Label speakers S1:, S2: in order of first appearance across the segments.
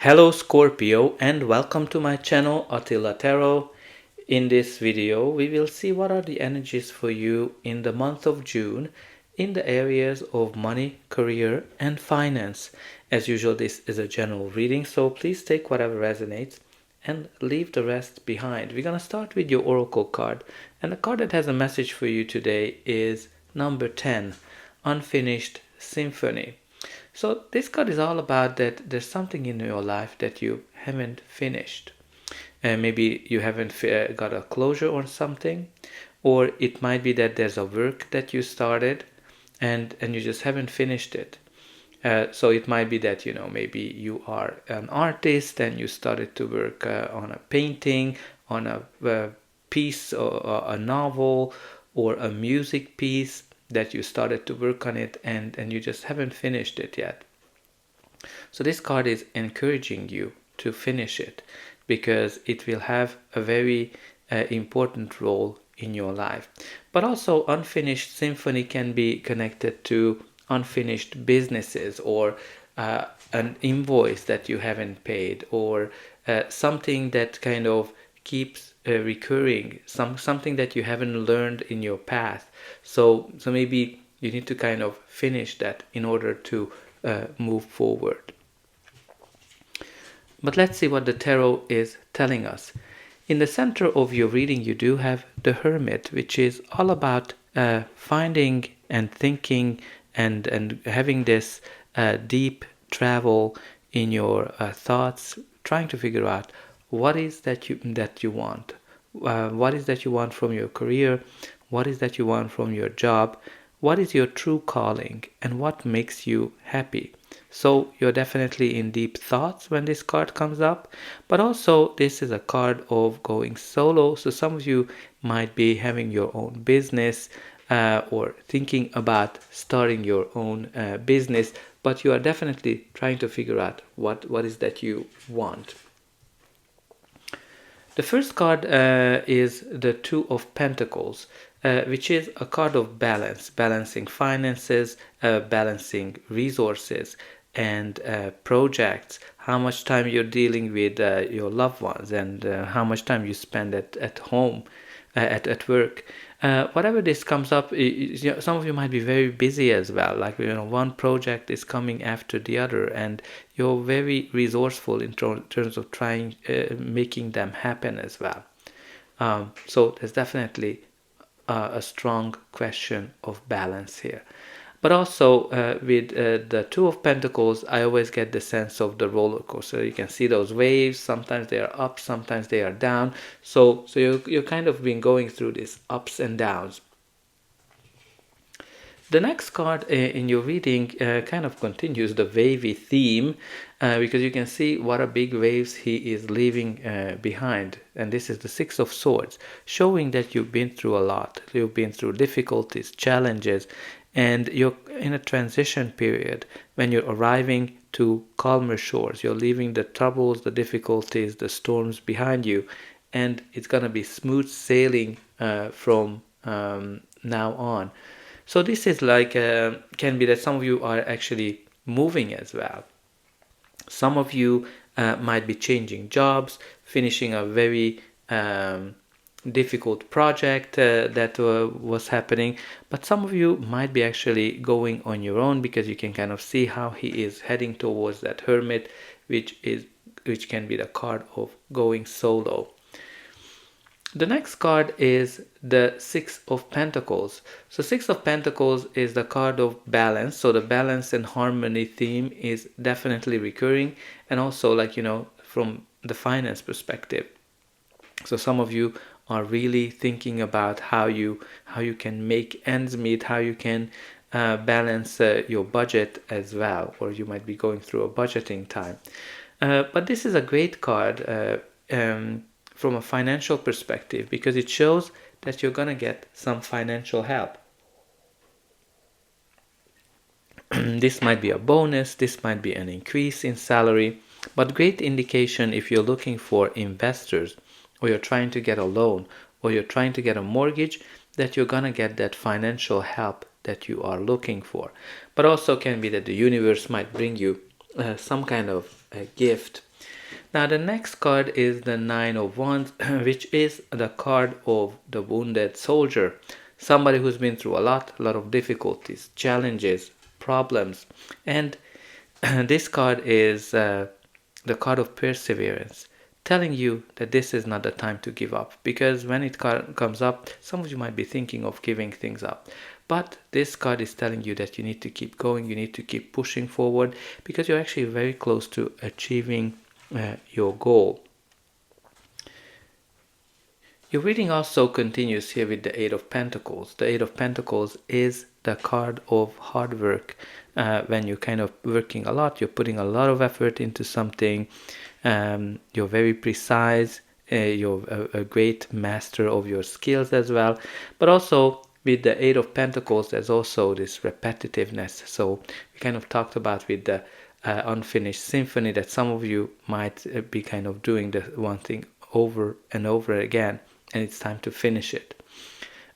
S1: Hello Scorpio and welcome to my channel Attila Tarot. In this video we will see what are the energies for you in the month of June in the areas of money, career and finance. As usual, this is a general reading, so please take whatever resonates and leave the rest behind. We're going to start with your oracle card, and the card that has a message for you today is number 10, Unfinished Symphony. So this card is all about that there's something in your life that you haven't finished. Maybe you haven't got a closure on something, or it might be that there's a work that you started and you just haven't finished it. So it might be that, maybe you are an artist and you started to work on a painting, on a piece or a novel or a music piece that you started to work on it and you just haven't finished it yet. So this card is encouraging you to finish it because it will have a very important role in your life. But also unfinished symphony can be connected to unfinished businesses or an invoice that you haven't paid, or something that kind of keeps recurring, something that you haven't learned in your past. So maybe you need to kind of finish that in order to move forward. But let's see what the tarot is telling us. In the center of your reading, you do have the Hermit, which is all about finding and thinking and having this deep travel in your thoughts, trying to figure out what is that you want. What is that you want from your career? What is that you want from your job? What is your true calling and what makes you happy? So you're definitely in deep thoughts when this card comes up, but also this is a card of going solo. So some of you might be having your own business or thinking about starting your own business, but you are definitely trying to figure out what is that you want. The first card is the Two of Pentacles, which is a card of balance, balancing finances, balancing resources and projects, how much time you're dealing with your loved ones, and how much time you spend at home, at work. Whatever this comes up, some of you might be very busy as well, like one project is coming after the other and you're very resourceful in terms of trying making them happen as well. So there's definitely a strong question of balance here. But also with the Two of Pentacles, I always get the sense of the roller coaster. You can see those waves. Sometimes they are up, sometimes they are down. So you're kind of been going through these ups and downs. The next card in your reading kind of continues the wavy theme because you can see what a big waves he is leaving behind. And this is the Six of Swords, showing that you've been through a lot. You've been through difficulties, challenges, and you're in a transition period when you're arriving to calmer shores. You're leaving the troubles, the difficulties, the storms behind you, and it's going to be smooth sailing from now on. So this is like, can be that some of you are actually moving as well. Some of you might be changing jobs, finishing a very difficult project that was happening, but some of you might be actually going on your own because you can kind of see how he is heading towards that Hermit, which can be the card of going solo. The next card is the Six of Pentacles. So Six of Pentacles is the card of balance. So the balance and harmony theme is definitely recurring, and also from the finance perspective. So some of you are really thinking about how you can make ends meet, how you can balance your budget as well, or you might be going through a budgeting time. But this is a great card from a financial perspective because it shows that you're gonna get some financial help. This might be a bonus, this might be an increase in salary, but great indication if you're looking for investors, or you're trying to get a loan, or you're trying to get a mortgage, that you're gonna get that financial help that you are looking for. But also can be that the universe might bring you some kind of a gift Now the next card is the Nine of Wands, which is the card of the wounded soldier. Somebody who's been through a lot of difficulties, challenges, problems. And this card is the card of perseverance, telling you that this is not the time to give up. Because when it comes up, some of you might be thinking of giving things up. But this card is telling you that you need to keep going, you need to keep pushing forward, because you're actually very close to achieving your goal. Your reading also continues here with the Eight of Pentacles. The Eight of Pentacles is the card of hard work. When you're kind of working a lot, you're putting a lot of effort into something, you're very precise, you're a great master of your skills as well. But also with the Eight of Pentacles, there's also this repetitiveness. So we kind of talked about with the unfinished symphony that some of you might be kind of doing the one thing over and over again, and it's time to finish it.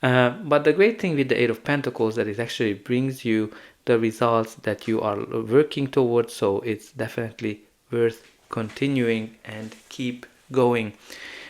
S1: But the great thing with the Eight of Pentacles that it actually brings you the results that you are working towards, so it's definitely worth continuing and keep going.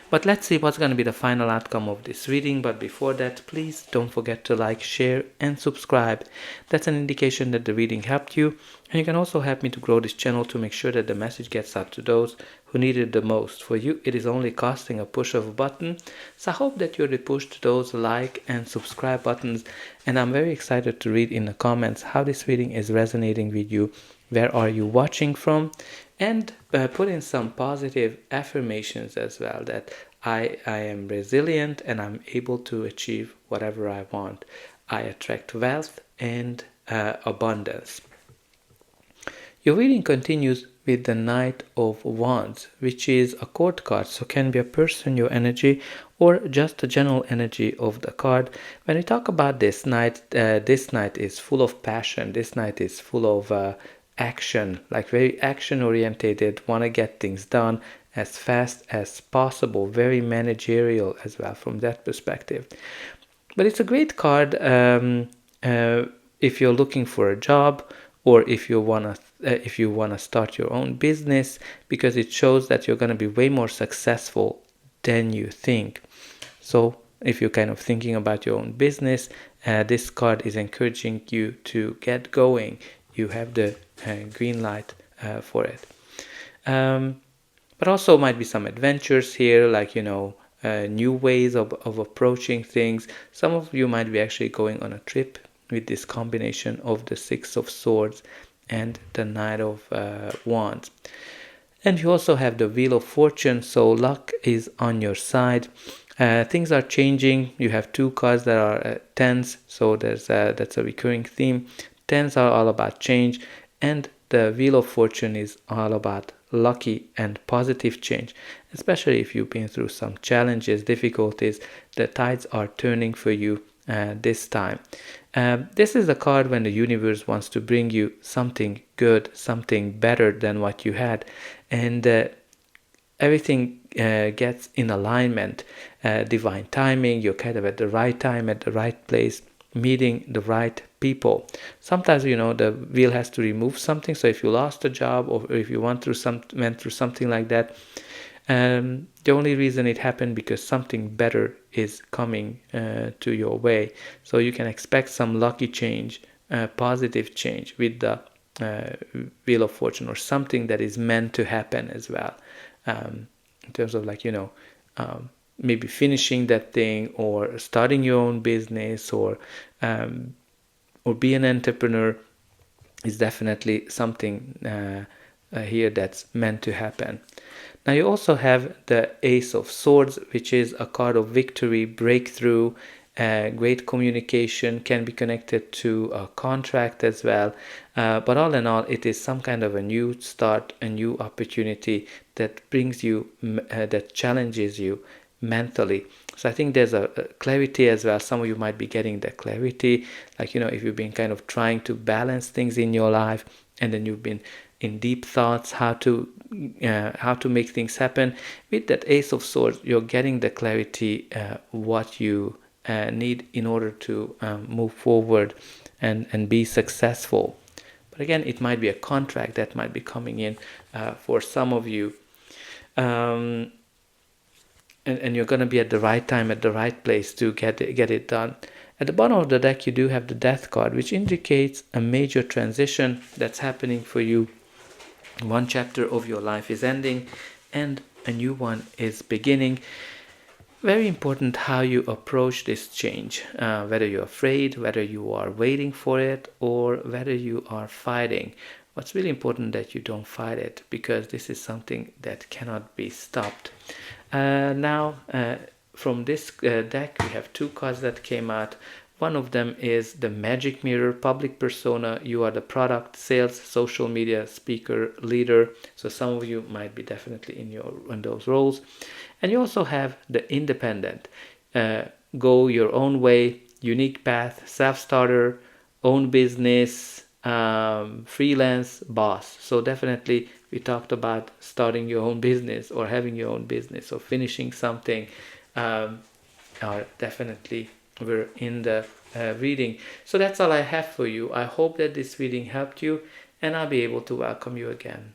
S1: But let's see what's going to be the final outcome of this reading. But before that, please don't forget to like, share, and subscribe. That's an indication that the reading helped you. And you can also help me to grow this channel to make sure that the message gets out to those who need it the most. For you, it is only costing a push of a button. So I hope that you already pushed those like and subscribe buttons. And I'm very excited to read in the comments how this reading is resonating with you. Where are you watching from? And put in some positive affirmations as well, that I am resilient and I'm able to achieve whatever I want. I attract wealth and abundance. Your reading continues with the Knight of Wands, which is a court card, so can be a person, your energy, or just the general energy of the card. When we talk about this knight is full of passion. This knight is full of action, like very action orientated, want to get things done as fast as possible, very managerial as well from that perspective. But it's a great card if you're looking for a job, or if you wanna start your own business, because it shows that you're gonna be way more successful than you think. So if you're kind of thinking about your own business, this card is encouraging you to get going. You have the green light for it. But also might be some adventures here, like, new ways of approaching things. Some of you might be actually going on a trip with this combination of the Six of Swords and the Knight of Wands. And you also have the Wheel of Fortune, so luck is on your side. Things are changing. You have two cards that are tens, so that's a recurring theme. Tens are all about change, and the Wheel of Fortune is all about lucky and positive change, especially if you've been through some challenges, difficulties. The tides are turning for you this time. This is a card when the universe wants to bring you something good, something better than what you had, and everything gets in alignment, divine timing. You're kind of at the right time, at the right place, meeting the right people. Sometimes, the wheel has to remove something. So if you lost a job, or if you went through something like that, the only reason it happened because something better is coming to your way. So you can expect some lucky change, positive change with the Wheel of Fortune, or something that is meant to happen as well, in terms of maybe finishing that thing, or starting your own business, or be an entrepreneur is definitely something here that's meant to happen. Now you also have the Ace of Swords, which is a card of victory, breakthrough, great communication, can be connected to a contract as well. But all in all, it is some kind of a new start, a new opportunity that brings you, that challenges you mentally. So I think there's a clarity as well. Some of you might be getting the clarity, if you've been kind of trying to balance things in your life, and then you've been in deep thoughts how to make things happen. With that Ace of Swords, you're getting the clarity what you need in order to move forward and be successful. But again, it might be a contract that might be coming in for some of you. And you're going to be at the right time, at the right place to get it done. At the bottom of the deck, you do have the Death card, which indicates a major transition that's happening for you. One chapter of your life is ending and a new one is beginning. Very important how you approach this change, whether you're afraid, whether you are waiting for it, or whether you are fighting. What's really important that you don't fight it, because this is something that cannot be stopped. Now, from this deck, we have two cards that came out. One of them is the Magic Mirror, public persona. You are the product, sales, social media, speaker, leader. So some of you might be definitely in those roles. And you also have the Independent. Go your own way, unique path, self-starter, own business, freelance, boss. So definitely we talked about starting your own business or having your own business or finishing something. Are definitely were in the reading. So that's all I have for you. I hope that this reading helped you, and I'll be able to welcome you again.